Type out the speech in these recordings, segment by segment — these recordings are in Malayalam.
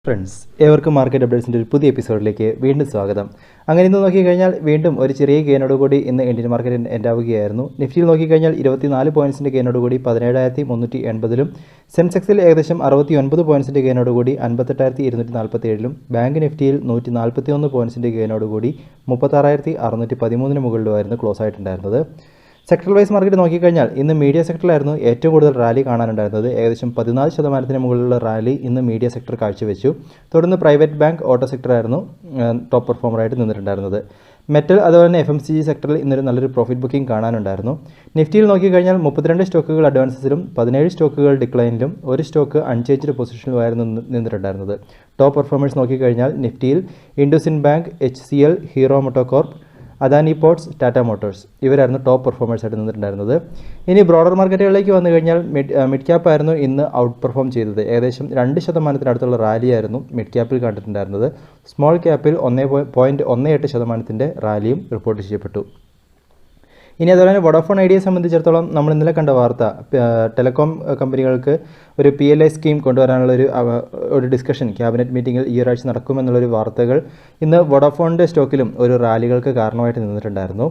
ഫ്രണ്ട്സ്, ഏവർക്കും മാർക്കറ്റ് അപ്ഡേറ്റ്സിൻ്റെ ഒരു പുതിയ എപ്പിസോഡിലേക്ക് വീണ്ടും സ്വാഗതം. അങ്ങനെ ഇന്ന് നോക്കിക്കഴിഞ്ഞാൽ വീണ്ടും ഒരു ചെറിയ ഗെയിനോടുകൂടി ഇന്ന് ഇന്ത്യൻ മാർക്കറ്റ് എൻഡ് ആവുകയായിരുന്നു. നിഫ്റ്റിയിൽ നോക്കിക്കഴിഞ്ഞാൽ 24 പോയിൻറ്സിൻ്റെ ഗെയിനോടുകൂടി 17,380-ലും, സെൻസെക്സിൽ ഏകദേശം 69 പോയിൻസിൻ്റെ ഗെയിനോടുകൂടി 58,247-ലും, ബാങ്ക് നിഫ്റ്റിയിൽ 141 പോയിൻസിൻ്റെ ഗെയിനോടുകൂടി 36,613-ന് മുകളിലുമായിരുന്നു ക്ലോസ് ആയിട്ടുണ്ടായിരുന്നത്. സെക്ടറൽ വൈസ് മാർക്കറ്റ് നോക്കിക്കഴിഞ്ഞാൽ ഇന്ന് മീഡിയ സെക്ടറിലായിരുന്നു ഏറ്റവും കൂടുതൽ റാലി കാണാനുണ്ടായിരുന്നത്. ഏകദേശം 14% മുകളിലുള്ള റാലി ഇന്ന് മീഡിയ സെക്ടർ കാഴ്ചവെച്ചു. തുടർന്ന് പ്രൈവറ്റ് ബാങ്ക്, ഓട്ടോ സെക്ടറായിരുന്നു ടോപ്പ് പെർഫോമറായിട്ട് നിന്നിട്ടുണ്ടായിരുന്നത്. മെറ്റൽ അതുപോലെ തന്നെ FMCG സെക്ടറിൽ ഇന്നൊരു നല്ലൊരു പ്രോഫിറ്റ് ബുക്കിംഗ് കാണാനുണ്ടായിരുന്നു. നിഫ്റ്റിയിൽ നോക്കിക്കഴിഞ്ഞാൽ 32 സ്റ്റോക്കുകൾ അഡ്വാൻസസിലും 17 സ്റ്റോക്കുകൾ ഡിക്ലൈനിലും, ഒരു സ്റ്റോക്ക് അൺചേഞ്ച്ഡ് പൊസിഷനിലുമായിരുന്നു നിന്നിട്ടുണ്ടായിരുന്നത്. ടോപ്പ് പെർഫോമേഴ്സ് നോക്കിക്കഴിഞ്ഞാൽ നിഫ്റ്റിയിൽ ഇൻഡസിൻ ബാങ്ക്, HCL, ഹീറോ മോട്ടോകോർപ്പ്, അദാനി പോർട്സ്, ടാറ്റ മോട്ടോഴ്സ് ഇവരായിരുന്നു ടോപ്പ് പെർഫോമേഴ്സായിട്ട് നിന്നിട്ടുണ്ടായിരുന്നത്. ഇനി ബ്രോഡർ മാർക്കറ്റുകളിലേക്ക് വന്നു കഴിഞ്ഞാൽ മിഡ് ക്യാപ്പ് ആയിരുന്നു ഇന്ന് ഔട്ട് പെർഫോം ചെയ്തത്. ഏകദേശം 2% റാലിയായിരുന്നു മിഡ് ക്യാപ്പിൽ കണ്ടിട്ടുണ്ടായിരുന്നത്. സ്മോൾ ക്യാപ്പിൽ 1.18% റാലിയും റിപ്പോർട്ട് ചെയ്യപ്പെട്ടു. ഇനി അതുപോലെ തന്നെ വോഡാഫോൺ ഐഡിയയെ സംബന്ധിച്ചിടത്തോളം നമ്മൾ ഇന്നലെ കണ്ട വാർത്ത, ടെലികോം കമ്പനികൾക്ക് ഒരു PLI സ്കീം കൊണ്ടുവരാനുള്ള ഒരു ഡിസ്കഷൻ ക്യാബിനറ്റ് മീറ്റിംഗിൽ ഈ ഒരാഴ്ച നടക്കുമെന്നുള്ളൊരു വാർത്തകൾ ഇന്ന് വോഡാഫോണിൻ്റെ സ്റ്റോക്കിലും ഒരു റാലികൾക്ക് കാരണമായിട്ട് നിന്നിട്ടുണ്ടായിരുന്നു.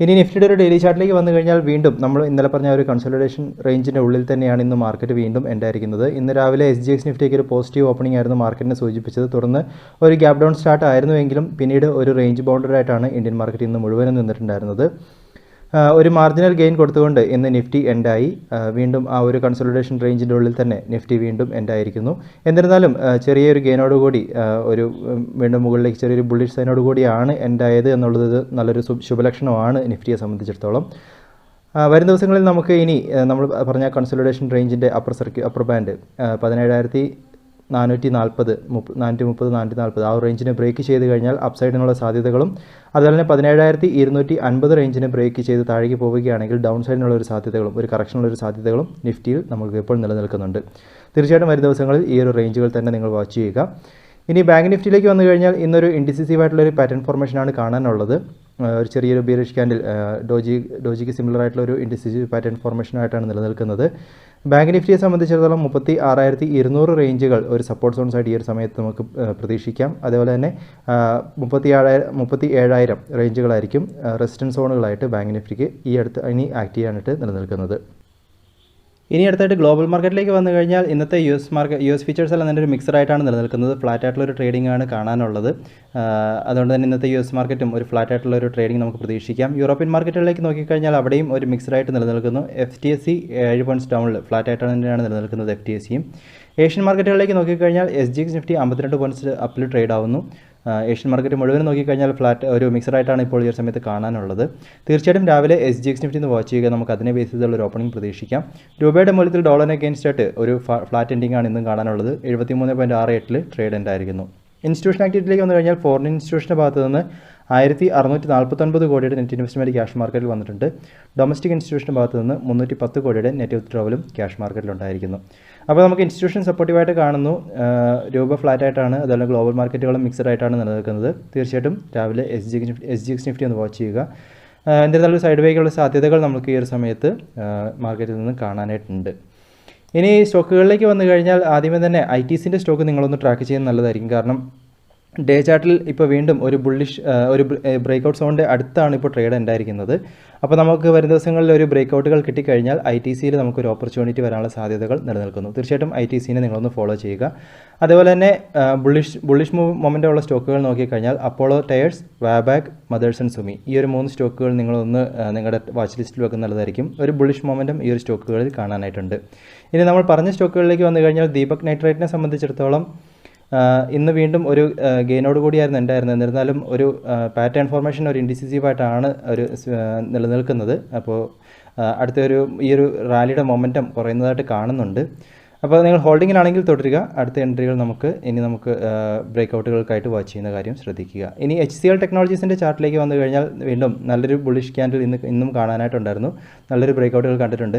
ഇനി നിഫ്റ്റിയുടെ ഒരു ഡെയിലി ചാർട്ടിലേക്ക് വന്നു കഴിഞ്ഞാൽ വീണ്ടും നമ്മൾ ഇന്നലെ പറഞ്ഞ ഒരു കൺസോളിഡേഷൻ റേഞ്ചിൻ്റെ ഉള്ളിൽ തന്നെയാണ് ഇന്ന് മാർക്കറ്റ് വീണ്ടും എൻഡായിരിക്കുന്നത്. ഇന്ന് രാവിലെ SGX നിഫ്റ്റിക്ക് ഒരു പോസിറ്റീവ് ഓപ്പണിംഗ് ആയിരുന്നു മാർക്കറ്റിനെ സൂചിപ്പിച്ചത്. തുടർന്ന് ഒരു ഗ്യാപ് ഡൗൺ സ്റ്റാർട്ട് ആയിരുന്നുവെങ്കിലും പിന്നീട് ഒരു റേഞ്ച് ബൗണ്ടറായിട്ടാണ് ഇന്ത്യൻ മാർക്കറ്റ് ഇന്ന് മുഴുവനും നിന്നിട്ടുണ്ടായിരുന്നത്. ഒരു മാർജിനൽ ഗെയിൻ കൊടുത്തുകൊണ്ട് ഇന്ന് നിഫ്റ്റി എൻഡായി. വീണ്ടും ആ ഒരു കൺസോളിഡേഷൻ റേഞ്ചിൻ്റെ ഉള്ളിൽ തന്നെ നിഫ്റ്റി വീണ്ടും എൻഡായിരിക്കുന്നു. എന്നിരുന്നാലും ചെറിയൊരു ഗെയിനോടുകൂടി വീണ്ടും മുകളിലേക്ക് ചെറിയൊരു ബുള്ളിഷ് സൈനോടുകൂടിയാണ് എൻഡായത് എന്നുള്ളത് നല്ലൊരു ശുഭലക്ഷണമാണ് നിഫ്റ്റിയെ സംബന്ധിച്ചിടത്തോളം. വരും ദിവസങ്ങളിൽ നമുക്ക് ഇനി നമ്മൾ പറഞ്ഞ കൺസോളിഡേഷൻ റേഞ്ചിൻ്റെ അപ്പർ ബാൻഡ് 17,440, 430, 440 ആ റേഞ്ചിനെ ബ്രേക്ക് ചെയ്ത് കഴിഞ്ഞാൽ അപ്സൈഡിനുള്ള സാധ്യതകളും, അതുപോലെ തന്നെ 17,250 റേഞ്ചിനെ ബ്രേക്ക് ചെയ്ത് താഴേക്ക് പോവുകയാണെങ്കിൽ ഡൗൺ സൈഡിനുള്ള ഒരു സാധ്യതകളും ഒരു കറക്ഷനുള്ള ഒരു സാധ്യതകളും നിഫ്റ്റിയിൽ നമുക്ക് ഇപ്പോൾ നിലനിൽക്കുന്നുണ്ട്. തീർച്ചയായിട്ടും വരും ദിവസങ്ങളിൽ ഈ ഒരു റേഞ്ചുകൾ തന്നെ നിങ്ങൾ വാച്ച് ചെയ്യുക. ഇനി ബാങ്ക് നിഫ്റ്റിയിലേക്ക് വന്നു കഴിഞ്ഞാൽ ഇന്നൊരു ഇൻഡിസിസീവ് ആയിട്ടുള്ളൊരു പാറ്റേൺ ഫോർമേഷനാണ് കാണാനുള്ളത്. ഒരു ചെറിയൊരു ബീറിഷ് ക്യാൻഡിൽ ഡോജിക്ക് സിമിലർ ആയിട്ടുള്ള ഒരു ഇൻഡിസിസീവ് പാറ്റേൺ ഫോർമേഷനായിട്ടാണ് നിലനിൽക്കുന്നത്. ബാങ്ക് നിഫ്റ്റിയെ സംബന്ധിച്ചിടത്തോളം 36,200 റേഞ്ചുകൾ ഒരു സപ്പോർട്ട് സോൺസ് ആയിട്ട് ഈ ഒരു സമയത്ത് നമുക്ക് പ്രതീക്ഷിക്കാം. അതേപോലെ തന്നെ 37,000 റേഞ്ചുകളായിരിക്കും റെസിസ്റ്റൻസ് സോണുകളായിട്ട് ബാങ്ക് നിഫ്റ്റിക്ക് ഇനി ആക്ട് ചെയ്യാനായിട്ട് നിലനിൽക്കുന്നത്. ഇനി അടുത്തായിട്ട് ഗ്ലോബൽ മാർക്കറ്റിലേക്ക് വന്നു കഴിഞ്ഞാൽ ഇന്നത്തെ US ഫീച്ചേഴ്സ് എല്ലാം തന്നെ ഒരു മിക്സഡ് ആയിട്ടാണ് നിലനിൽക്കുന്നത്. ഫ്ലാറ്റ് ആയിട്ടുള്ളൊരു ട്രേഡിംഗ് ആണ് കാണാനുള്ളത്. അതുകൊണ്ട് തന്നെ ഇന്നത്തെ US മാർക്കറ്റും ഒരു ഫ്ലാറ്റ് ആയിട്ടുള്ള ഒരു ട്രേഡിംഗ് നമുക്ക് പ്രതീക്ഷിക്കാം. യൂറോപ്യൻ മാർക്കറ്റുകളിലേക്ക് നോക്കിക്കഴിഞ്ഞാൽ അവിടെയും ഒരു മിക്സഡ് ആയിട്ട് നിലനിൽക്കുന്നു. FTSE 7 പോയിൻറ്റ്സ് ഡൗണിൽ ഫ്ലാറ്റ് ആയിട്ടാണ് തന്നെയാണ് നിലനിൽക്കുന്നത് FTSEയും. ഏഷ്യൻ മാർക്കറ്റുകളിലേക്ക് നോക്കിക്കഴിഞ്ഞാൽ SGX നിഫ്റ്റി 52 പോയിൻറ്റ്സ് അപ്പിൽ ട്രേഡ് ആവുന്നു. ഏഷ്യൻ മാർക്കറ്റ് മുഴുവൻ നോക്കിക്കഴിഞ്ഞാൽ ഫ്ലാറ്റ് ഒരു മിക്സഡ് ആയിട്ടാണ് ഇപ്പോൾ ഈ ഒരു സമയത്ത് കാണാനുള്ളത്. തീർച്ചയായിട്ടും രാവിലെ SGX നിഫ്റ്റി ഒന്ന് വാച്ച് ചെയ്യുക. നമുക്ക് അതിനെ ബേസ് ചെയ്തുള്ള ഒരു ഓപ്പണിംഗ് പ്രതീക്ഷിക്കാം. രൂപയുടെ മൂല്യത്തിൽ ഡോളറിനെ അഗെയിൻസ്റ്റ് ആയിട്ട് ഒരു ഫ്ലാറ്റ് എൻഡിംഗ് ആണ് ഇന്നും കാണാനുള്ളത്. 73.68 ട്രേഡ് എൻഡായിരിക്കുന്നു. ഇൻസ്റ്റിറ്റ്യൂഷൻ ആക്ടിവിറ്റിയിലേക്ക് വന്നു കഴിഞ്ഞാൽ ഫോറിൻ ഇൻസ്റ്റിറ്റ്യൂഷൻ്റെ ഭാഗത്ത് നിന്ന് 1,649 കോടിയുടെ നെറ്റ് ഇൻവെസ്റ്റ്മെൻറ്റ് ക്യാഷ് മാർക്കറ്റിൽ വന്നിട്ടുണ്ട്. ഡൊമസ്റ്റിക് ഇൻസ്റ്റിറ്റ്യൂഷൻ്റെ ഭാഗത്ത് നിന്ന് 310 കോടിയുടെ നെറ്റ് വിത്ഡ്രോവലും ക്യാഷ് മാർക്കറ്റിലുണ്ടായിരിക്കുന്നു. അപ്പോൾ നമുക്ക് ഇൻസ്റ്റിറ്റ്യൂഷൻ സപ്പോർട്ടീവായിട്ട് കാണുന്നു. രൂപ ഫ്ലാറ്റ് ആയിട്ടാണ്, അതുപോലെ ഗ്ലോബൽ മാർക്കറ്റുകളും മിക്സഡ് ആയിട്ടാണ് നിലനിൽക്കുന്നത്. തീർച്ചയായിട്ടും രാവിലെ SGX നിഫ്റ്റി ഒന്ന് വാച്ച് ചെയ്യുക. എന്നിരുന്നാലും സൈഡ് വേക്കുള്ള സാധ്യതകൾ നമുക്ക് ഈ ഒരു സമയത്ത് മാർക്കറ്റിൽ നിന്ന് കാണാനായിട്ടുണ്ട്. ഇനി സ്റ്റോക്കുകളിലേക്ക് വന്നു കഴിഞ്ഞാൽ ആദ്യമേ തന്നെ ITCൻ്റെ സ്റ്റോക്ക് നിങ്ങളൊന്ന് ട്രാക്ക് ചെയ്യുന്നത് നല്ലതായിരിക്കും. കാരണം ഡേ ചാർട്ടിൽ ഇപ്പോൾ വീണ്ടും ഒരു ഒരു ബ്രേക്കൗട്ട് സോണിൻ്റെ അടുത്താണ് ഇപ്പോൾ ട്രേഡ് ഉണ്ടായിരിക്കുന്നത്. അപ്പോൾ നമുക്ക് വരും ദിവസങ്ങളിൽ ഒരു ബ്രേക്കൗട്ടുകൾ കിട്ടിക്കഴിഞ്ഞാൽ ITCയിൽ നമുക്കൊരു ഓപ്പർച്യൂണിറ്റി വരാനുള്ള സാധ്യതകൾ നിലനിൽക്കുന്നു. തീർച്ചയായിട്ടും ITCനെ നിങ്ങളൊന്ന് ഫോളോ ചെയ്യുക. അതേപോലെ തന്നെ ബുള്ളിഷ് മൊമെൻ്റ് ഉള്ള സ്റ്റോക്കുകൾ നോക്കിക്കഴിഞ്ഞാൽ അപ്പോളോ ടയേഴ്സ്, വാബാക്, മദേഴ്സ് ആൻഡ് സുമി ഈ ഒരു 3 സ്റ്റോക്കുകൾ നിങ്ങളൊന്ന് നിങ്ങളുടെ വാച്ച് ലിസ്റ്റിൽ വെക്കുന്നത് നല്ലതായിരിക്കും. ഒരു ബുള്ളിഷ് മൊമെൻറ്റും ഈ ഒരു സ്റ്റോക്കുകളിൽ കാണാനായിട്ടുണ്ട്. ഇനി നമ്മൾ പറഞ്ഞ സ്റ്റോക്കുകളിലേക്ക് വന്നു കഴിഞ്ഞാൽ ദീപക് നൈട്രേറ്റിനെ സംബന്ധിച്ചിടത്തോളം ഇന്ന് വീണ്ടും ഒരു ഗെയിനോട് കൂടിയായിരുന്നു ഉണ്ടായിരുന്നത്. എന്നിരുന്നാലും ഒരു പാറ്റേൺ ഫോർമേഷൻ ഒരു ഇൻഡിസിസീവായിട്ടാണ് ഒരു നിലനിൽക്കുന്നത്. അപ്പോൾ ഈ ഒരു റാലിയുടെ മൊമെൻറ്റം കുറയുന്നതായിട്ട് കാണുന്നുണ്ട്. അപ്പോൾ നിങ്ങൾ ഹോൾഡിങ്ങിലാണെങ്കിൽ തുടരുക. അടുത്ത എൻട്രികൾ നമുക്ക് ബ്രേക്കൗട്ടുകൾക്കായിട്ട് വാച്ച് ചെയ്യുന്ന കാര്യം ശ്രദ്ധിക്കുക. ഇനി HCL ടെക്നോളജീസിൻ്റെ ചാർട്ടിലേക്ക് വന്നു കഴിഞ്ഞാൽ വീണ്ടും നല്ലൊരു ബുള്ളിഷ് ക്യാൻഡിൽ ഇന്നും കാണാനായിട്ടുണ്ടായിരുന്നു. നല്ലൊരു ബ്രേക്കൗട്ടുകൾ കണ്ടിട്ടുണ്ട്.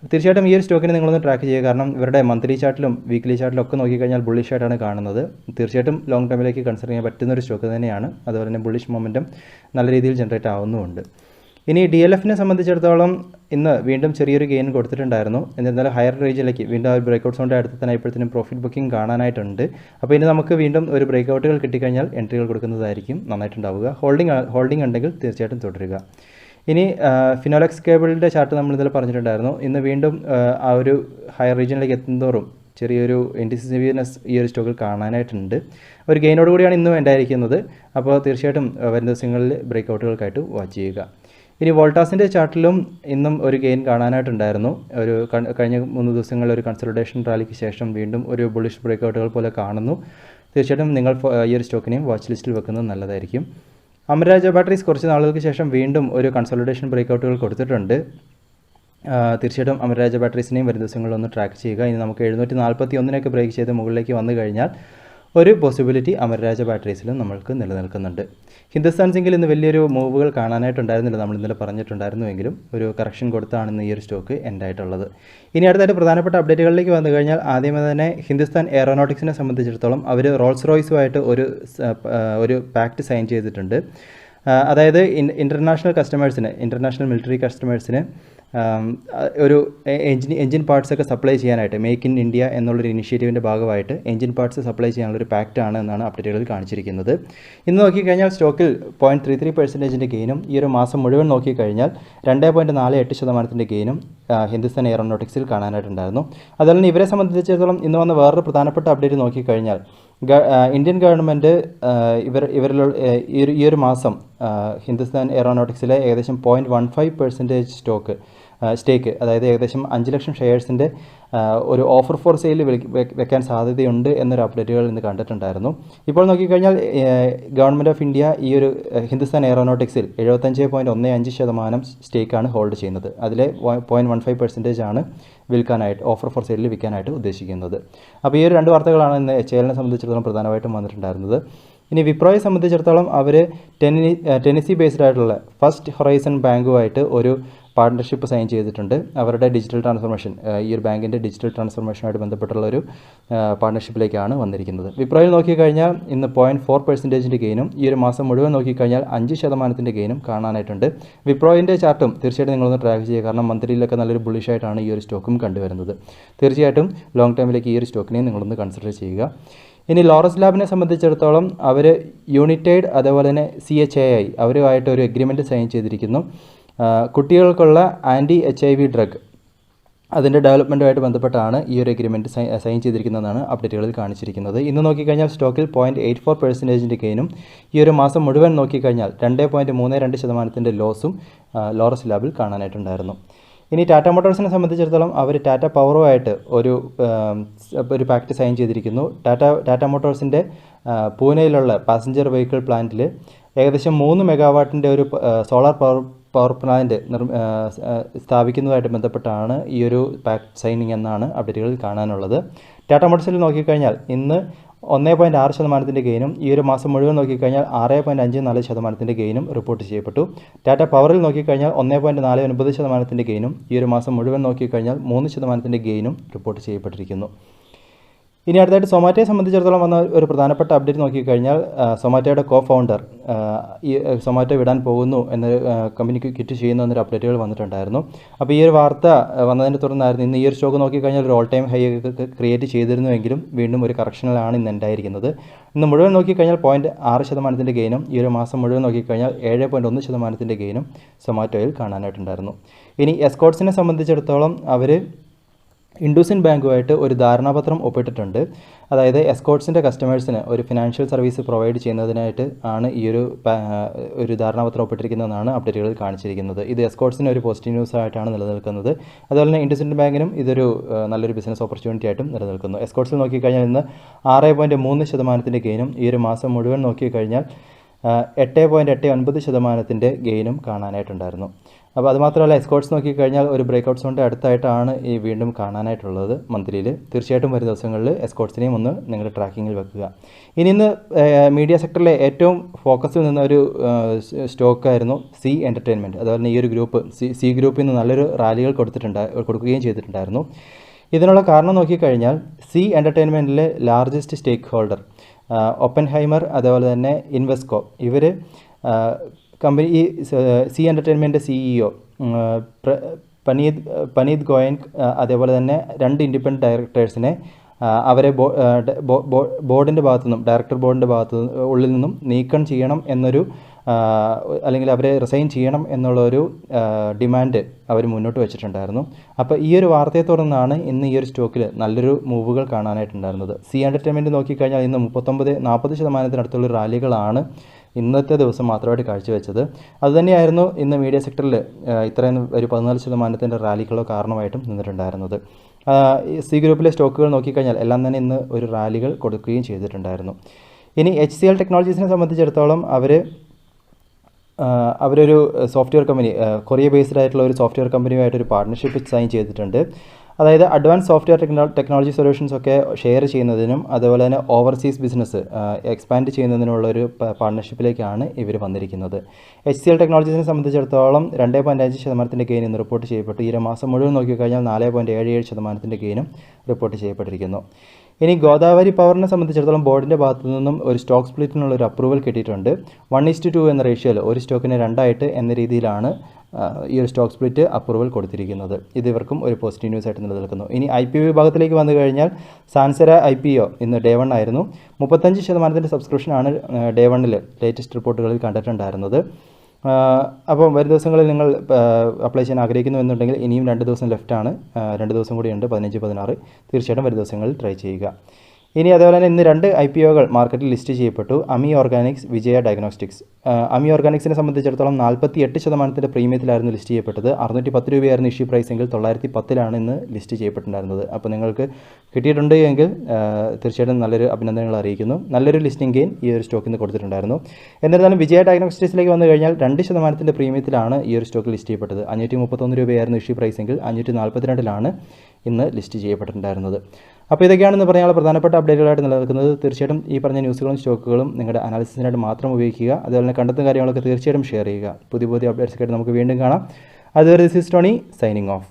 തീർച്ചയായിട്ടും ഈ ഒരു സ്റ്റോക്കിനെ നിങ്ങളൊന്ന് ട്രാക്ക് ചെയ്യുക. കാരണം ഇവരുടെ മന്ത്ലി ചാർട്ടിലും വീക്ക്ലി ചാർട്ടിലും ഒക്കെ നോക്കിക്കഴിഞ്ഞാൽ ബുള്ളിഷ് ആയിട്ടാണ് കാണുന്നത്. തീർച്ചയായിട്ടും ലോങ് ടൈമിലേക്ക് കൺസിഡർ ചെയ്യാൻ പറ്റുന്ന ഒരു സ്റ്റോക്ക് തന്നെയാണ്. അതുപോലെ തന്നെ ബുള്ളിഷ് മൊമെൻറ്റം നല്ല രീതിയിൽ ജനറേറ്റ് ആവുന്നുമുണ്ട്. ഇനി DLFനെ സംബന്ധിച്ചിടത്തോളം ഇന്ന് വീണ്ടും ചെറിയൊരു ഗെയിൻ കൊടുത്തിട്ടുണ്ടായിരുന്നു. എന്നിരുന്നാലും ഹയർ റേഞ്ചിലേക്ക് വീണ്ടും ആ ഒരു ബ്രേക്കൗട്ട് സോണിൻ്റെ അടുത്ത് തന്നെ ഇപ്പോഴത്തേനും പ്രോഫിറ്റ് ബുക്കിംഗ് കാണാനായിട്ടുണ്ട്. അപ്പോൾ ഇനി നമുക്ക് വീണ്ടും ഒരു ബ്രേക്കൗട്ടുകൾ കിട്ടിക്കഴിഞ്ഞാൽ എൻട്രികൾ കൊടുക്കുന്നതായിരിക്കും നന്നായിട്ടുണ്ടാവുക. ഹോൾഡിംഗ് ഉണ്ടെങ്കിൽ തീർച്ചയായിട്ടും തുടരുക. ഇനി ഫിനോലെക്സ് കേബിളിൻ്റെ ചാർട്ട് നമ്മൾ ഇന്നലെ പറഞ്ഞിട്ടുണ്ടായിരുന്നു. ഇന്ന് വീണ്ടും ആ ഒരു ഹയർ റീജിയനിലേക്ക് എത്തുന്നതോറും ചെറിയൊരു ഇൻഡിസിസിവ്നെസ് ഈ ഒരു സ്റ്റോക്കിൽ കാണാനായിട്ടുണ്ട്. ഒരു ഗെയിനോട് കൂടിയാണ് ഇന്നും ഉണ്ടായിരിക്കുന്നത്. അപ്പോൾ തീർച്ചയായിട്ടും വരും ദിവസങ്ങളിൽ ബ്രേക്കൗട്ടുകൾക്കായിട്ട് വാച്ച് ചെയ്യുക. ഇനി വോൾട്ടാസിൻ്റെ ചാർട്ടിലും ഇന്നും ഒരു ഗെയിൻ കാണാനായിട്ടുണ്ടായിരുന്നു. ഒരു കഴിഞ്ഞ 3 ദിവസങ്ങളിൽ ഒരു കൺസോളിഡേഷൻ റാലിക്ക് ശേഷം വീണ്ടും ഒരു ബുള്ളിഷ് ബ്രേക്കൗട്ടുകൾ പോലെ കാണുന്നു. തീർച്ചയായിട്ടും നിങ്ങൾ ഈ ഒരു സ്റ്റോക്കിനെയും വാച്ച് ലിസ്റ്റിൽ വെക്കുന്നത് നല്ലതായിരിക്കും. അമരരാജ ബാറ്ററീസ് കുറച്ച് നാളുകൾക്ക് ശേഷം വീണ്ടും ഒരു കൺസോളിഡേഷൻ ബ്രേക്കൗട്ടുകൾ കൊടുത്തിട്ടുണ്ട്. തീർച്ചയായിട്ടും അമരരാജ ബാറ്ററീസിനെയും വരും ദിവസങ്ങളിലൊന്ന് ട്രാക്ക് ചെയ്യുക. ഇനി നമുക്ക് 741 ബ്രേക്ക് ചെയ്ത് മുകളിലേക്ക് വന്നു കഴിഞ്ഞാൽ ഒരു പോസിബിലിറ്റി അമരരാജ ബാറ്ററീസിലും നമ്മൾക്ക് നിലനിൽക്കുന്നുണ്ട്. ഹിന്ദുസ്ഥാൻ സിങ്കിൽ ഇന്ന് വലിയൊരു മൂവുകൾ കാണാനായിട്ടുണ്ടായിരുന്നില്ല. നമ്മൾ ഇന്നലെ പറഞ്ഞിട്ടുണ്ടായിരുന്നുവെങ്കിലും ഒരു കറക്ഷൻ കൊടുത്താണ് ഇന്ന് ഈ ഒരു സ്റ്റോക്ക് എൻഡായിട്ടുള്ളത്. ഇനി അടുത്തായിട്ട് പ്രധാനപ്പെട്ട അപ്ഡേറ്റുകളിലേക്ക് വന്നു കഴിഞ്ഞാൽ ആദ്യമേ തന്നെ ഹിന്ദുസ്ഥാൻ എയറോനോട്ടിക്സിനെ സംബന്ധിച്ചിടത്തോളം അവർ റോൾസ് റോയ്സുമായിട്ട് ഒരു പാക്റ്റ് സൈൻ ചെയ്തിട്ടുണ്ട്. അതായത് ഇൻ്റർനാഷണൽ കസ്റ്റമേഴ്സിന്, ഇൻ്റർനാഷണൽ മിലിറ്ററി കസ്റ്റമേഴ്സിന് ഒരു എൻജിൻ പാർട്സൊക്കെ സപ്ലൈ ചെയ്യാനായിട്ട് മേക്ക് ഇൻ ഇന്ത്യ എന്നുള്ളൊരു ഇനിഷ്യേറ്റീവിൻ്റെ ഭാഗമായിട്ട് എൻജിൻ പാർട്സ് സപ്ലൈ ചെയ്യാനുള്ളൊരു പാക്റ്റാണ് എന്നാണ് അപ്ഡേറ്റുകളിൽ കാണിച്ചിരിക്കുന്നത്. ഇന്ന് നോക്കിക്കഴിഞ്ഞാൽ സ്റ്റോക്കിൽ 0.33% ഗെയിനും ഈ ഒരു മാസം മുഴുവൻ നോക്കിക്കഴിഞ്ഞാൽ 2.48% ഗെയിനും ഹിന്ദുസ്ഥാൻ എയറോനോട്ടിക്സിൽ കാണാനായിട്ടുണ്ടായിരുന്നു. അതുപോലെ തന്നെ ഇവരെ സംബന്ധിച്ചിടത്തോളം ഇന്ന് വന്ന വേറൊരു പ്രധാനപ്പെട്ട അപ്ഡേറ്റ് നോക്കിക്കഴിഞ്ഞാൽ ഇന്ത്യൻ ഗവൺമെൻറ് ഇവരിലുള്ള ഈ ഒരു മാസം ഹിന്ദുസ്ഥാൻ എയറോനോട്ടിക്സിലെ ഏകദേശം 0.15% സ്റ്റേക്ക്, അതായത് ഏകദേശം 5 ലക്ഷം ഷെയർസിൻ്റെ ഒരു ഓഫർ ഫോർ സെയിൽ വെക്കാൻ സാധ്യതയുണ്ട് എന്നൊരു അപ്ഡേറ്റുകൾ ഇന്ന് കണ്ടിട്ടുണ്ടായിരുന്നു. ഇപ്പോൾ നോക്കിക്കഴിഞ്ഞാൽ ഗവൺമെൻറ് ഓഫ് ഇന്ത്യ ഈ ഒരു ഹിന്ദുസ്ഥാൻ എയറോനോട്ടിക്സിൽ 75.15% സ്റ്റേക്കാണ് ഹോൾഡ് ചെയ്യുന്നത്. അതിലെ 0.15% ആണ് വിൽക്കാനായിട്ട്, ഓഫർ ഫോർ സെയിലിൽ വിൽക്കാനായിട്ട് ഉദ്ദേശിക്കുന്നത്. അപ്പോൾ ഈ ഒരു 2 വാർത്തകളാണ് ഇന്ന് HALനെ സംബന്ധിച്ചിടത്തോളം പ്രധാനമായിട്ടും വന്നിട്ടുണ്ടായിരുന്നത്. ഇനി വിപ്രോയെ സംബന്ധിച്ചിടത്തോളം അവർ ടെന്നസി ബേസ്ഡ് ആയിട്ടുള്ള ഫസ്റ്റ് ഹൊറൈസൺ ബാങ്കുമായിട്ട് ഒരു പാർട്ട്ണർഷിപ്പ് സൈൻ ചെയ്തിട്ടുണ്ട്. അവരുടെ ഡിജിറ്റൽ ട്രാൻസ്ഫോർമേഷൻ, ഈ ഒരു ബാങ്കിൻ്റെ ഡിജിറ്റൽ ട്രാൻസ്ഫോർമേഷനുമായിട്ട് ബന്ധപ്പെട്ടുള്ള ഒരു പാർട്ട്ണർഷിപ്പിലേക്കാണ് വന്നിരിക്കുന്നത്. വിപ്രോയിൽ നോക്കിക്കഴിഞ്ഞാൽ ഇന്ന് 0.4% ഗെയിനും ഈ ഒരു മാസം മുഴുവൻ നോക്കിക്കഴിഞ്ഞാൽ 5% ഗെയിനും കാണാനായിട്ടുണ്ട്. വിപ്രോയിൻ്റെ ചാർട്ടും തീർച്ചയായിട്ടും നിങ്ങളൊന്ന് ട്രാക്ക് ചെയ്യുക. കാരണം മന്ത്ലിയിലൊക്കെ നല്ലൊരു ബുള്ളിഷായിട്ടാണ് ഈ ഒരു സ്റ്റോക്കും കണ്ടുവരുന്നത്. തീർച്ചയായിട്ടും ലോങ് ടൈമിലേക്ക് ഈ ഒരു സ്റ്റോക്കിനെ നിങ്ങളൊന്ന് കൺസിഡർ ചെയ്യുക. ഇനി ലോറസ് ലാബിനെ സംബന്ധിച്ചിടത്തോളം അവർ യൂണിറ്റൈഡ് അതേപോലെ തന്നെ CHAI അവരുമായിട്ട് ഒരു എഗ്രിമെൻറ്റ് സൈൻ ചെയ്തിരിക്കുന്നു. കുട്ടികൾക്കുള്ള HIV ഡ്രഗ് അതിൻ്റെ ഡെവലപ്മെൻറ്റുമായിട്ട് ബന്ധപ്പെട്ടാണ് ഈ ഒരു എഗ്രിമെൻറ്റ് സൈൻ ചെയ്തിരിക്കുന്നതെന്നാണ് അപ്ഡേറ്റുകളിൽ കാണിച്ചിരിക്കുന്നത്. ഇന്ന് നോക്കിക്കഴിഞ്ഞാൽ സ്റ്റോക്കിൽ 0.84% ഗെയിനും ഈ ഒരു മാസം മുഴുവൻ നോക്കിക്കഴിഞ്ഞാൽ 2.32% ലോസും ലോറസ് ലാബിൽ കാണാനായിട്ടുണ്ടായിരുന്നു. ഇനി ടാറ്റ മോട്ടോഴ്സിനെ സംബന്ധിച്ചിടത്തോളം അവർ ടാറ്റ പവറുമായിട്ട് ഒരു പാക്റ്റ് സൈൻ ചെയ്തിരിക്കുന്നു. ടാറ്റ മോട്ടോഴ്സിൻ്റെ പൂനെയിലുള്ള പാസഞ്ചർ വെഹിക്കിൾ പ്ലാന്റിൽ ഏകദേശം 3 മെഗാവാട്ടിൻ്റെ ഒരു സോളാർ പവർ പ്ലാന്റ് സ്ഥാപിക്കുന്നതുമായിട്ട് ബന്ധപ്പെട്ടാണ് ഈ ഒരു പാക്റ്റ് സൈനിങ് എന്നാണ് അപ്ഡേറ്റുകളിൽ കാണാനുള്ളത്. ടാറ്റ മോട്ടോഴ്സിൽ നോക്കിക്കഴിഞ്ഞാൽ ഇന്ന് 1.6% ഗെയിനും ഈ ഒരു മാസം മുഴുവൻ നോക്കിക്കഴിഞ്ഞാൽ 6.54% ഗെയിനും റിപ്പോർട്ട് ചെയ്യപ്പെട്ടു. ടാറ്റ പവറിൽ നോക്കിക്കഴിഞ്ഞാൽ 1.49% ഗെയിനും ഈ ഒരു മാസം മുഴുവൻ നോക്കിക്കഴിഞ്ഞാൽ 3% ഗെയിനും റിപ്പോർട്ട് ചെയ്യപ്പെട്ടിരിക്കുന്നു. ഇനി അടുത്തായിട്ട് സൊമാറ്റോയെ സംബന്ധിച്ചിടത്തോളം വന്ന ഒരു പ്രധാനപ്പെട്ട അപ്ഡേറ്റ് നോക്കിക്കഴിഞ്ഞാൽ സൊമാറ്റോയുടെ ഫൗണ്ടർ ഈ സൊമാറ്റോ വിടാൻ പോകുന്നു എന്ന കമ്പനിക്ക് ക്വിറ്റ് ചെയ്യുന്നു എന്നൊരു അപ്ഡേറ്റുകൾ വന്നിട്ടുണ്ടായിരുന്നു. അപ്പോൾ ഈ ഒരു വാർത്ത വന്നതിനെ തുടർന്നായിരുന്നു ഇന്ന് ഈ ഒരു സ്റ്റോക്ക് നോക്കിക്കഴിഞ്ഞാൽ ഒരു ഓൾ ടൈം ഹൈ ക്രിയേറ്റ് ചെയ്തിരുന്നുവെങ്കിലും വീണ്ടും ഒരു കറക്ഷനിലാണ് ഇന്ന് ഉണ്ടായിരിക്കുന്നത്. ഇന്ന് മുഴുവൻ നോക്കിക്കഴിഞ്ഞാൽ 0.6% ഗെയിനും ഈ ഒരു മാസം മുഴുവൻ നോക്കിക്കഴിഞ്ഞാൽ 7.1% ഗെയിനും സൊമാറ്റോയിൽ കാണാനായിട്ടുണ്ടായിരുന്നു. ഇനി എസ്കോർട്സിനെ സംബന്ധിച്ചിടത്തോളം അവർ ഇൻഡൂസിൻ ബാങ്കുമായിട്ട് ഒരു ധാരണാപത്രം ഒപ്പിട്ടിട്ടുണ്ട്. അതായത് എസ്കോർട്സിൻ്റെ കസ്റ്റമേഴ്സിന് ഒരു ഫിനാൻഷ്യൽ സർവീസ് പ്രൊവൈഡ് ചെയ്യുന്നതിനായിട്ട് ആണ് ഈ ഒരു ധാരണാപത്രം ഒപ്പിട്ടിരിക്കുന്നതെന്നാണ് അപ്ഡേറ്റുകളിൽ കാണിച്ചിരിക്കുന്നത്. ഇത് എസ്കോർട്സിന് ഒരു പോസിറ്റീവ് ന്യൂസ് ആയിട്ടാണ് നിലനിൽക്കുന്നത്. അതുപോലെ തന്നെ ഇൻഡൂസിൻ ബാങ്കിനും ഇതൊരു നല്ലൊരു ബിസിനസ് ഓപ്പർച്യൂണിറ്റി ആയിട്ടും നിലനിൽക്കുന്നു. എസ്കോർട്സിൽ നോക്കിക്കഴിഞ്ഞാൽ ഇന്ന് 6.3% ഗെയിനും ഈ ഒരു മാസം മുഴുവൻ നോക്കിക്കഴിഞ്ഞാൽ 8.89% ഗെയിനും കാണാനായിട്ടുണ്ടായിരുന്നു. അപ്പോൾ അതുമാത്രമല്ല എസ്കോർട്സ് നോക്കിക്കഴിഞ്ഞാൽ ഒരു ബ്രേക്കൗട്ട് സോണിൻ്റെ അടുത്തായിട്ടാണ് ഈ വീണ്ടും കാണാനായിട്ടുള്ളത് മന്ത്ലിയിൽ. തീർച്ചയായിട്ടും വരും ദിവസങ്ങളിൽ എസ്കോർട്സിനെയും ഒന്ന് നിങ്ങളുടെ ട്രാക്കിങ്ങിൽ വെക്കുക. ഇന്ന് മീഡിയ സെക്ടറിലെ ഏറ്റവും ഫോക്കസിൽ നിന്ന ഒരു സ്റ്റോക്കായിരുന്നു സീ എൻ്റർടൈൻമെൻറ്റ്. അതുപോലെ തന്നെ ഈ ഒരു ഗ്രൂപ്പ് സി ഗ്രൂപ്പിൽ നിന്ന് നല്ലൊരു റാലികൾ കൊടുക്കുകയും ചെയ്തിട്ടുണ്ടായിരുന്നു. ഇതിനുള്ള കാരണം നോക്കിക്കഴിഞ്ഞാൽ സീ എൻ്റർടൈൻമെൻറ്റിലെ ലാർജസ്റ്റ് സ്റ്റേക്ക് ഹോൾഡർ ഒപ്പൻഹൈമർ അതേപോലെ തന്നെ ഇൻവെസ്കോ ഇവർ കമ്പനി ഈ സീ എൻ്റർടൈൻമെൻറ്റ് CEO പനീത് ഗോയൻ അതേപോലെ തന്നെ 2 ഇൻഡിപെൻഡൻറ്റ് ഡയറക്ടേഴ്സിനെ അവരെ ബോർഡിൻ്റെ ഭാഗത്തു നിന്നും ഡയറക്ടർ ബോർഡിൻ്റെ ഉള്ളിൽ നിന്നും നീക്കം ചെയ്യണം എന്നൊരു അല്ലെങ്കിൽ അവരെ റിസൈൻ ചെയ്യണം എന്നുള്ളൊരു ഡിമാൻഡ് അവർ മുന്നോട്ട് വെച്ചിട്ടുണ്ടായിരുന്നു. അപ്പോൾ ഈ ഒരു വാർത്തയെ തുടർന്നാണ് ഇന്ന് ഈ ഒരു സ്റ്റോക്കിൽ നല്ലൊരു മൂവുകൾ കാണാനായിട്ടുണ്ടായിരുന്നത്. സീ എൻ്റർടൈൻമെൻറ്റ് നോക്കിക്കഴിഞ്ഞാൽ ഇന്ന് 39-40% റാലികളാണ് ഇന്നത്തെ ദിവസം മാത്രമായിട്ട് കാഴ്ചവെച്ചത്. അതുതന്നെയായിരുന്നു ഇന്ന് മീഡിയ സെക്ടറിൽ ഇത്രയും ഒരു 14% റാലികളോ കാരണമായിട്ടും നിന്നിട്ടുണ്ടായിരുന്നത്. സി ഗ്രൂപ്പിലെ സ്റ്റോക്കുകൾ നോക്കിക്കഴിഞ്ഞാൽ എല്ലാം തന്നെ ഇന്ന് ഒരു റാലികൾ കൊടുക്കുകയും ചെയ്തിട്ടുണ്ടായിരുന്നു. ഇനി HCL ടെക്നോളജീസിനെ സംബന്ധിച്ചിടത്തോളം അവരൊരു സോഫ്റ്റ്വെയർ കമ്പനി കൊറിയ ബേസ്ഡ് ആയിട്ടുള്ള ഒരു സോഫ്റ്റ്വെയർ കമ്പനിയുമായിട്ടൊരു പാർട്ട്ണർഷിപ്പ് സൈൻ ചെയ്തിട്ടുണ്ട്. അതായത് അഡ്വാൻസ് സോഫ്റ്റ്വെയർ ടെക്നോളജി സൊല്യൂഷൻസ് ഒക്കെ ഷെയർ ചെയ്യുന്നതിനും അതുപോലെ തന്നെ ഓവർസീസ് ബിസിനസ് എക്സ്പാൻഡ് ചെയ്യുന്നതിനുള്ളൊരു പാർട്ട്ണർഷിപ്പിലേക്കാണ് ഇവർ വന്നിരിക്കുന്നത്. HCL ടെക്നോളജീസിനെ സംബന്ധിച്ചിടത്തോളം 2.5% ഗെയിൻ ഇന്ന് റിപ്പോർട്ട് ചെയ്യപ്പെട്ടു. ഈ മാസം മുഴുവൻ നോക്കിക്കഴിഞ്ഞാൽ 4.77% ഗെയിനും റിപ്പോർട്ട് ചെയ്യപ്പെട്ടിരിക്കുന്നു. ഇനി ഗോദാവരി പവറിനെ സംബന്ധിച്ചിടത്തോളം ബോർഡിൻ്റെ ഭാഗത്തു നിന്നും ഒരു സ്റ്റോക്ക് സ്പ്ലിറ്റിനുള്ള ഒരു അപ്രൂവൽ കിട്ടിയിട്ടുണ്ട്. 1:2 എന്ന റേഷ്യോയിൽ ഒരു സ്റ്റോക്കിനെ 2 എന്ന രീതിയിലാണ് ഈ ഒരു സ്റ്റോക്ക് സ്പ്ലിറ്റ് അപ്രൂവൽ കൊടുത്തിരിക്കുന്നത്. ഇത് ഇവർക്കും ഒരു പോസിറ്റീവ് ന്യൂസ് ആയിട്ട് നിലനിൽക്കുന്നു. ഇനി IPO വിഭാഗത്തിലേക്ക് വന്നു കഴിഞ്ഞാൽ സാൻസെര IPO ഇന്ന് Day 1 ആയിരുന്നു. 35% സബ്സ്ക്രിപ്ഷനാണ് Day 1 ലേറ്റസ്റ്റ് റിപ്പോർട്ടുകളിൽ കണ്ടിട്ടുണ്ടായിരുന്നത്. അപ്പം വരും ദിവസങ്ങളിൽ നിങ്ങൾ അപ്ലൈ ചെയ്യാൻ ആഗ്രഹിക്കുന്നു എന്നുണ്ടെങ്കിൽ ഇനിയും 2 ദിവസം ലെഫ്റ്റാണ്, 2 ദിവസം കൂടിയുണ്ട്, 15-16. തീർച്ചയായിട്ടും വരും ദിവസങ്ങളിൽ ട്രൈ ചെയ്യുക. ഇനി അതേപോലെ തന്നെ ഇന്ന് 2 IPOകൾ മാർക്കറ്റിൽ ലിസ്റ്റ് ചെയ്യപ്പെട്ടു. അമി ഓർഗാനിക്സ്, വിജയ ഡയഗ്നോസ്റ്റിക്സ്. അമി ഓർഗാനിക്സിനെ സംബന്ധിച്ചിടത്തോളം 48% പ്രീമിയത്തിലായിരുന്നു ലിസ്റ്റ് ചെയ്യപ്പെട്ടത്. 610 രൂപയായിരുന്നു ഇഷ്യൂ പ്രൈസ് എങ്കിൽ 910 ഇന്ന് ലിസ്റ്റ് ചെയ്യപ്പെട്ടിട്ടുണ്ടായിരുന്നത്. അപ്പോൾ നിങ്ങൾക്ക് കിട്ടിയിട്ടുണ്ട് എങ്കിൽ തീർച്ചയായിട്ടും നല്ലൊരു അഭിനന്ദനങ്ങൾ അറിയിക്കുന്നു. നല്ലൊരു ലിസ്റ്റിംഗ് ഗെയിൻ ഈ ഒരു സ്റ്റോക്കിൽ നിന്ന് കൊടുത്തിട്ടുണ്ടായിരുന്നു. എന്നിരുന്നാലും വിജയ ഡയഗ്നോസ്റ്റിക്സിലേക്ക് വന്നു കഴിഞ്ഞാൽ 2% പ്രീമിയത്തിലാണ് ഈ ഒരു സ്റ്റോക്ക് ലിസ്റ്റ് ചെയ്യപ്പെട്ടത്. 531 രൂപയായിരുന്നു ഇഷ്യൂ പ്രൈസ് എങ്കിൽ 542 ഇന്ന് ലിസ്റ്റ് ചെയ്യപ്പെട്ടിട്ടുണ്ടായിരുന്നത്. അപ്പോൾ ഇതൊക്കെയാണെന്ന് പറയാനുള്ള പ്രധാനപ്പെട്ട അപ്ഡേറ്റുകളായിട്ട് നിലനിൽക്കുന്നത്. തീർച്ചയായിട്ടും ഈ പറഞ്ഞ ന്യൂസുകളും സ്റ്റോക്കുകളും നിങ്ങളുടെ അനാലിസിസിനായിട്ട് മാത്രം ഉപയോഗിക്കുക. അതുപോലെ തന്നെ കണ്ടെത്തുന്ന കാര്യങ്ങളൊക്കെ തീർച്ചയായിട്ടും ഷെയർ ചെയ്യുക. പുതിയ അപ്ഡേറ്റ്സ് ആയിട്ട് നമുക്ക് വീണ്ടും കാണാം. അതുവരെ this is Tony signing off.